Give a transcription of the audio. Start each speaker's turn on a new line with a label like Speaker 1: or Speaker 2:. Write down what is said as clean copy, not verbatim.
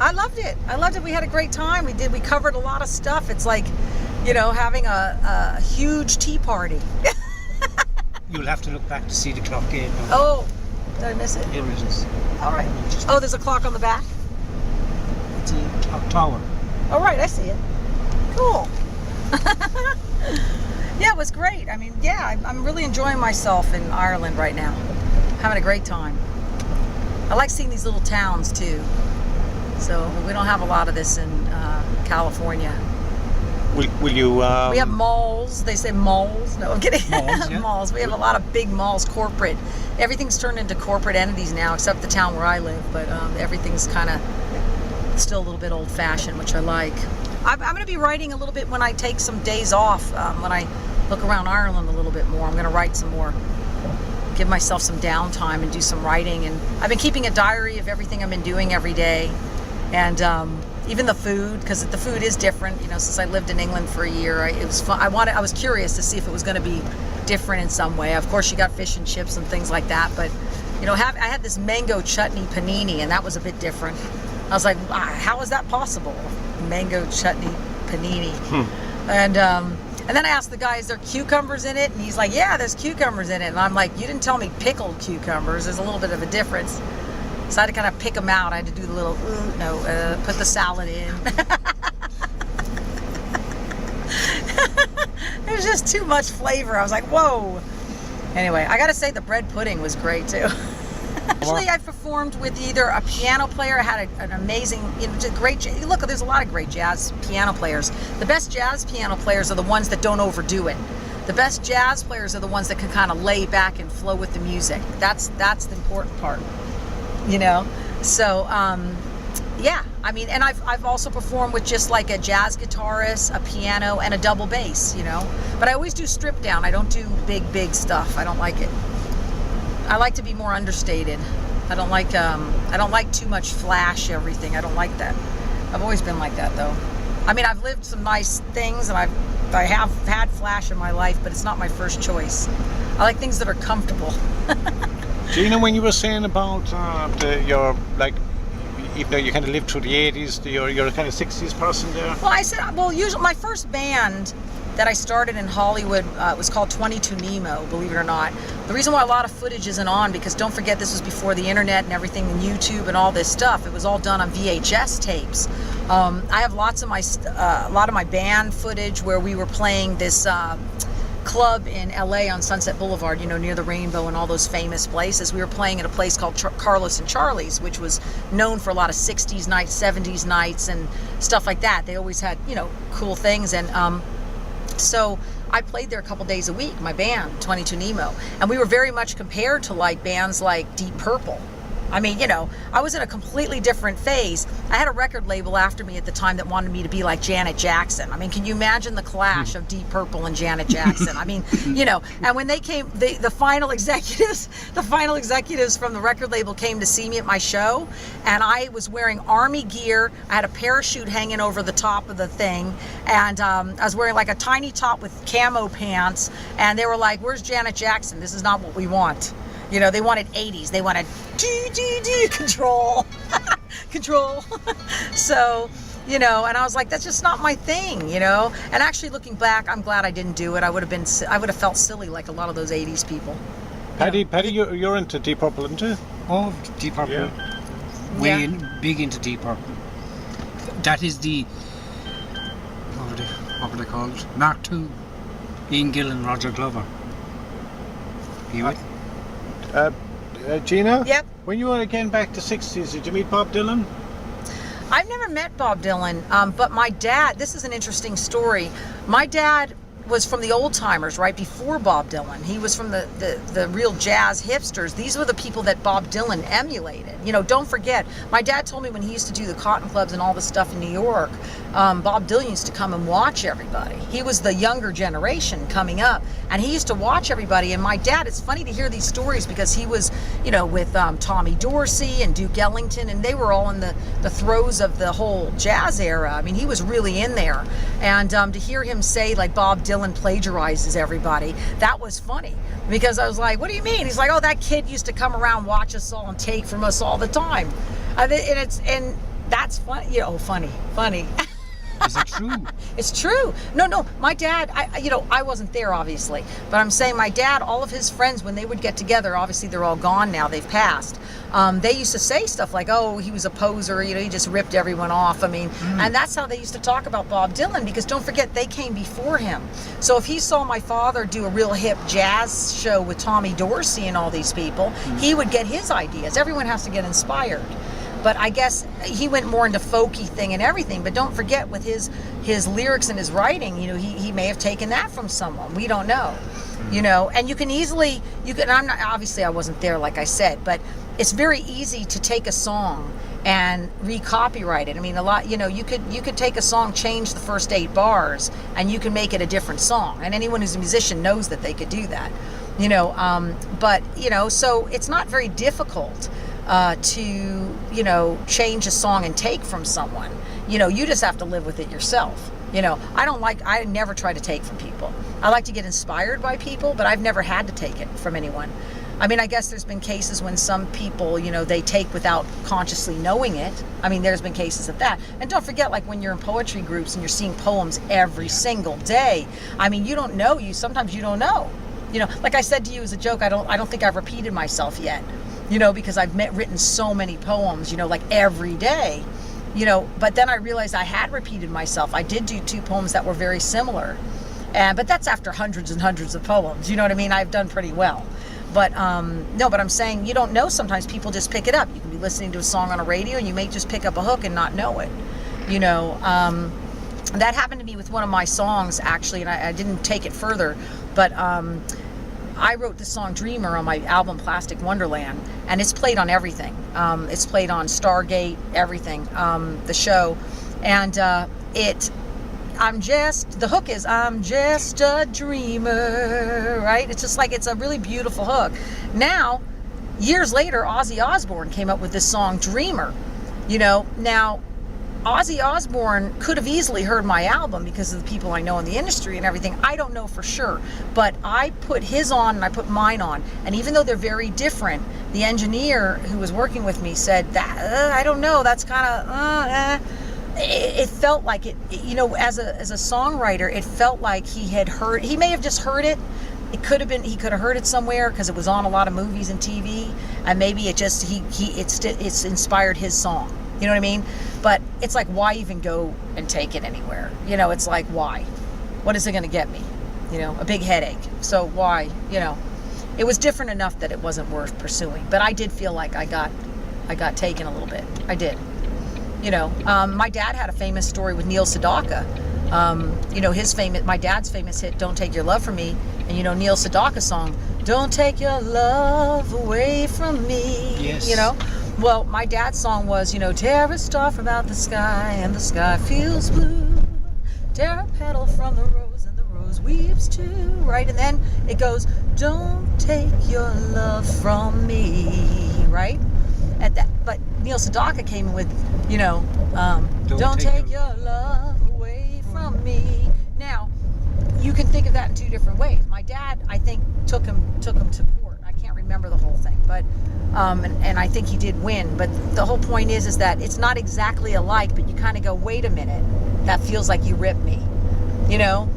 Speaker 1: I loved it. We had a great time. We covered a lot of stuff. It's like, having a huge tea party.
Speaker 2: You'll have to look back to see the clock game.
Speaker 1: Oh, did I miss it?
Speaker 2: Here it is.
Speaker 1: All right. Oh, there's a clock on the back?
Speaker 2: It's a clock tower.
Speaker 1: All right, I see it. Cool. Yeah, it was great. I mean, I'm really enjoying myself in Ireland right now. Having a great time. I like seeing these little towns too. So we don't have a lot of this in California.
Speaker 2: Will you?
Speaker 1: We have malls. They say malls. No, I'm kidding.
Speaker 2: Malls, yeah.
Speaker 1: Malls. We have a lot of big malls, corporate. Everything's turned into corporate entities now, except the town where I live. But everything's kind of still a little bit old-fashioned, which I like. I'm going to be writing a little bit when I take some days off. When I look around Ireland a little bit more, I'm going to write some more. Give myself some downtime and do some writing. And I've been keeping a diary of everything I've been doing every day. And even the food, because the food is different. Since I lived in England for a year, it was fun. I was curious to see if it was going to be different in some way. Of course, you got fish and chips and things like that, but I had this mango chutney panini, and that was a bit different. I was like, how is that possible? Mango chutney panini. And then I asked the guy, is there cucumbers in it? And he's like, yeah, there's cucumbers in it. And I'm like, you didn't tell me pickled cucumbers. There's a little bit of a difference. So I had to kind of pick them out. I had to do the little, put the salad in. There's just too much flavor. I was like, whoa. Anyway, I got to say the bread pudding was great too. Actually, I've performed with either a piano player. I had an amazing, great. Look, there's a lot of great jazz piano players. The best jazz piano players are the ones that don't overdo it. The best jazz players are the ones that can kind of lay back and flow with the music. That's the important part. So yeah, I mean, and I've also performed with just like a jazz guitarist, a piano, and a double bass, but I always do stripped down. I don't do big stuff. I don't like it. I like to be more understated. I don't like too much flash everything. I don't like that. I've always been like that though. I mean, I've lived some nice things and I have had flash in my life, but it's not my first choice. I like things that are comfortable.
Speaker 2: Gina, when you were saying about your, like, even though you kind of lived through the 80s, you're a kind of 60s person there?
Speaker 1: Well, I said, usually my first band that I started in Hollywood was called 22 Nemo, believe it or not. The reason why a lot of footage isn't on, because don't forget this was before the internet and everything, and YouTube and all this stuff. It was all done on VHS tapes. I have a lot of my band footage where we were playing this club in LA on Sunset Boulevard, near the Rainbow and all those famous places. We were playing at a place called Carlos and Charlie's, which was known for a lot of 60s nights, 70s nights and stuff like that. They always had, cool things. And so I played there a couple days a week, my band, 22 Nemo. And we were very much compared to like bands like Deep Purple. I mean, I was in a completely different phase. I had a record label after me at the time that wanted me to be like Janet Jackson. I mean, can you imagine the clash of Deep Purple and Janet Jackson? I mean, and when they came, the final executives from the record label came to see me at my show, and I was wearing army gear. I had a parachute hanging over the top of the thing, and I was wearing like a tiny top with camo pants, and they were like, "Where's Janet Jackson? This is not what we want." They wanted 80s. They wanted control. Control. So, and I was like, that's just not my thing, And actually looking back, I'm glad I didn't do it. I would have felt silly like a lot of those 80s people.
Speaker 2: Paddy, you're into Deep Purple, aren't you?
Speaker 3: Oh, Deep Purple.
Speaker 2: Yeah.
Speaker 3: Big into Deep Purple. That is the, what were they called? Mark II. Ian Gill and Roger Glover. You with?
Speaker 2: Gina?
Speaker 1: Yep.
Speaker 2: When you were again back to 60s, did you meet Bob Dylan?
Speaker 1: I've never met Bob Dylan, but my dad, this is an interesting story. My dad was from the old timers, right before Bob Dylan. He was from the real jazz hipsters. These were the people that Bob Dylan emulated. Don't forget, my dad told me when he used to do the Cotton Clubs and all the stuff in New York, Bob Dylan used to come and watch everybody. He was the younger generation coming up, and he used to watch everybody. And my dad, it's funny to hear these stories because he was, with Tommy Dorsey and Duke Ellington, and they were all in the throes of the whole jazz era. I mean, he was really in there. And to hear him say, like, Bob Dylan plagiarizes everybody, that was funny. Because I was like, what do you mean? He's like, oh, that kid used to come around, watch us all, and take from us all the time. And That's funny. You know, funny.
Speaker 3: Is it true?
Speaker 1: It's true. No. My dad, I wasn't there obviously, but I'm saying my dad, all of his friends, when they would get together, obviously they're all gone now, they've passed. They used to say stuff like, "Oh, he was a poser. You know, he just ripped everyone off." I mean, and that's how they used to talk about Bob Dylan, because don't forget they came before him. So if he saw my father do a real hip jazz show with Tommy Dorsey and all these people, he would get his ideas. Everyone has to get inspired. But I guess he went more into folky thing and everything. But don't forget, with his lyrics and his writing, you know, he may have taken that from someone. We don't know, you know. And you can, I'm not, obviously I wasn't there, like I said, but it's very easy to take a song and re-copyright it. I mean, a lot, you know, you could take a song, change the first 8 bars, and you can make it a different song. And anyone who's a musician knows that they could do that, you know. But you know, so it's not very difficult to, you know, change a song and take from someone. You know, you just have to live with it yourself. You know, I never try to take from people. I like to get inspired by people, but I've never had to take it from anyone. I mean, I guess there's been cases when some people, you know, they take without consciously knowing it. I mean, there's been cases of that. And don't forget, like when you're in poetry groups and you're seeing poems every single day, I mean, you don't know, sometimes you don't know. You know, like I said to you as a joke, I don't think I've repeated myself yet. You know, because I've written so many poems, you know, like every day, you know, but then I realized I had repeated myself. I did do 2 poems that were very similar, but that's after hundreds and hundreds of poems, you know what I mean? I've done pretty well. But no, but I'm saying you don't know, sometimes people just pick it up. You can be listening to a song on a radio and you may just pick up a hook and not know it, you know. That happened to me with one of my songs, actually, and I didn't take it further, but I wrote the song Dreamer on my album Plastic Wonderland, and it's played on everything. It's played on Stargate, everything, the show. And the hook is, I'm just a dreamer, right? It's just like, it's a really beautiful hook. Now, years later, Ozzy Osbourne came up with this song Dreamer, you know. Now, Ozzy Osbourne could have easily heard my album because of the people I know in the industry and everything. I don't know for sure, but I put his on and I put mine on, and even though they're very different, the engineer who was working with me said that I don't know, that's kind of it felt like it, you know, as a songwriter, it felt like he may have just heard it. It could have been, he could have heard it somewhere because it was on a lot of movies and TV, and maybe it just it's inspired his song. You know what I mean? But it's like, why even go and take it anywhere? You know, it's like, why? What is it going to get me? You know, a big headache. So why? You know, it was different enough that it wasn't worth pursuing. But I did feel like I got taken a little bit. I did. You know, my dad had a famous story with Neil Sedaka. You know, my dad's famous hit, "Don't Take Your Love From Me," and you know Neil Sedaka's song, "Don't Take Your Love Away From Me."
Speaker 3: Yes.
Speaker 1: You know. Well, my dad's song was, you know, tear a star from out the sky and the sky feels blue. Tear a petal from the rose and the rose weeps too, right? And then it goes, don't take your love from me, right? But Neil Sedaka came in with, you know, don't take your love away from me. Now, you can think of that in 2 different ways. My dad, I think, took him to court. I can't remember the whole thing, but and I think he did win. But the whole point is that it's not exactly alike, but you kind of go, wait a minute, that feels like you ripped me, you know.